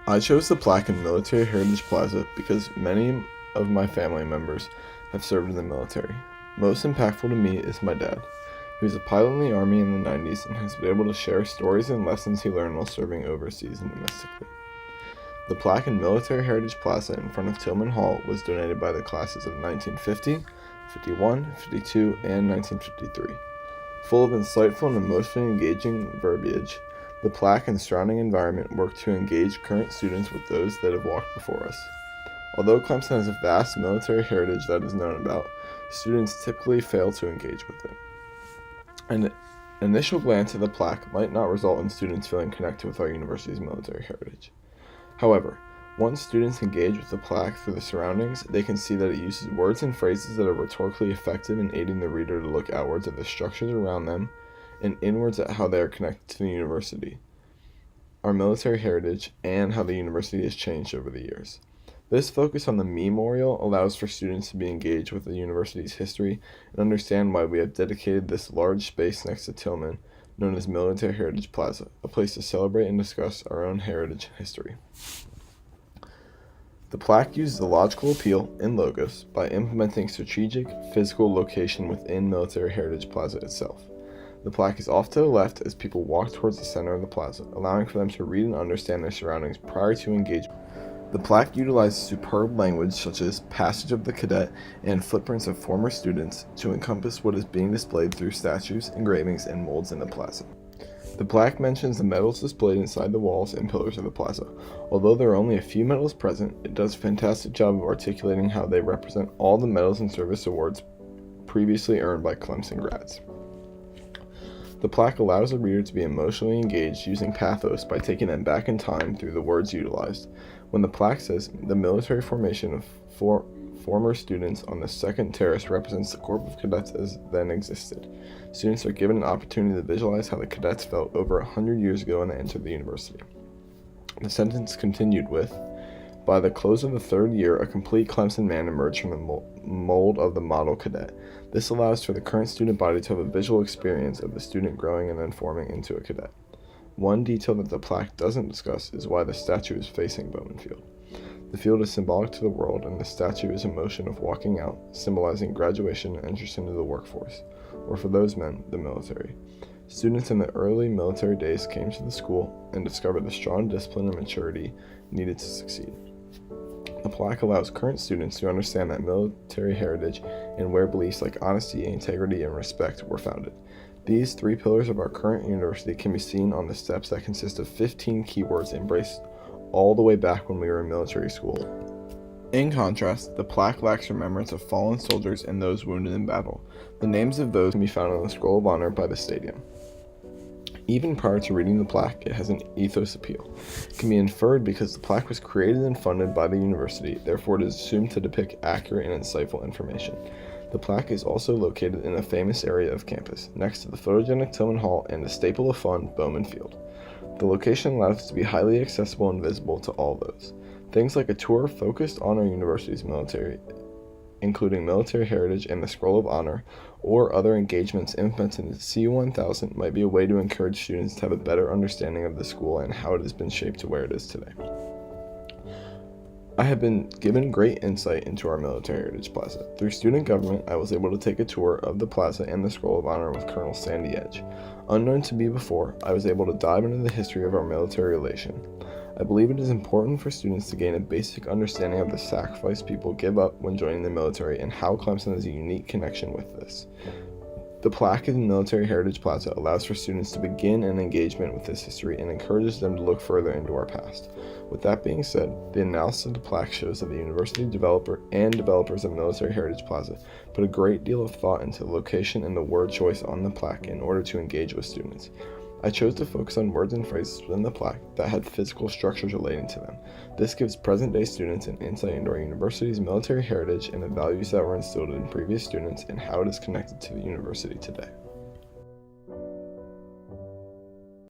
I chose the plaque in Military Heritage Plaza because many of my family members have served in the military. Most impactful to me is my dad. He was a pilot in the Army in the 90s and has been able to share stories and lessons he learned while serving overseas and domestically. The plaque in Military Heritage Plaza in front of Tillman Hall was donated by the classes of 1950, 51, 52, and 1953. Full of insightful and emotionally engaging verbiage, the plaque and surrounding environment work to engage current students with those that have walked before us. Although Clemson has a vast military heritage that is known about, students typically fail to engage with it. An initial glance at the plaque might not result in students feeling connected with our university's military heritage. However, once students engage with the plaque through the surroundings, they can see that it uses words and phrases that are rhetorically effective in aiding the reader to look outwards at the structures around them and inwards at how they are connected to the university, our military heritage, and how the university has changed over the years. This focus on the memorial allows for students to be engaged with the university's history and understand why we have dedicated this large space next to Tillman, known as Military Heritage Plaza, a place to celebrate and discuss our own heritage and history. The plaque uses the logical appeal and logos by implementing strategic, physical location within Military Heritage Plaza itself. The plaque is off to the left as people walk towards the center of the plaza, allowing for them to read and understand their surroundings prior to engagement. The plaque utilizes superb language such as passage of the cadet and footprints of former students to encompass what is being displayed through statues, engravings, and molds in the plaza. The plaque mentions the medals displayed inside the walls and pillars of the plaza. Although there are only a few medals present, it does a fantastic job of articulating how they represent all the medals and service awards previously earned by Clemson grads. The plaque allows the reader to be emotionally engaged using pathos by taking them back in time through the words utilized. When the plaque says, "The military formation of former students on the second terrace represents the Corps of Cadets as then existed," students are given an opportunity to visualize how the cadets felt over 100 years ago when they entered the university. The sentence continued with, "By the close of the third year, a complete Clemson man emerged from the mold of the model cadet." This allows for the current student body to have a visual experience of the student growing and then forming into a cadet. One detail that the plaque doesn't discuss is why the statue is facing Bowman Field. The field is symbolic to the world, and the statue is a motion of walking out, symbolizing graduation and entrance into the workforce, or for those men, the military. Students in the early military days came to the school and discovered the strong discipline and maturity needed to succeed. The plaque allows current students to understand that military heritage and where beliefs like honesty, integrity, and respect were founded. These three pillars of our current university can be seen on the steps that consist of 15 keywords embraced all the way back when we were in military school. In contrast, the plaque lacks remembrance of fallen soldiers and those wounded in battle. The names of those can be found on the Scroll of Honor by the stadium. Even prior to reading the plaque, it has an ethos appeal. It can be inferred because the plaque was created and funded by the university, therefore it is assumed to depict accurate and insightful information. The plaque is also located in a famous area of campus, next to the photogenic Tillman Hall and the staple of fun, Bowman Field. The location allows it to be highly accessible and visible to all those. Things like a tour focused on our university's military, including military heritage and the Scroll of Honor, or other engagements implemented in CU1000 might be a way to encourage students to have a better understanding of the school and how it has been shaped to where it is today. I have been given great insight into our Military Heritage Plaza. Through student government, I was able to take a tour of the plaza and the Scroll of Honor with Colonel Sandy Edge. Unknown to me before, I was able to dive into the history of our military relation. I believe it is important for students to gain a basic understanding of the sacrifice people give up when joining the military and how Clemson has a unique connection with this. The plaque in Military Heritage Plaza allows for students to begin an engagement with this history and encourages them to look further into our past. With that being said, the analysis of the plaque shows that the university developer and developers of Military Heritage Plaza put a great deal of thought into the location and the word choice on the plaque in order to engage with students. I chose to focus on words and phrases within the plaque that had physical structures relating to them. This gives present-day students an insight into our university's military heritage and the values that were instilled in previous students and how it is connected to the university today.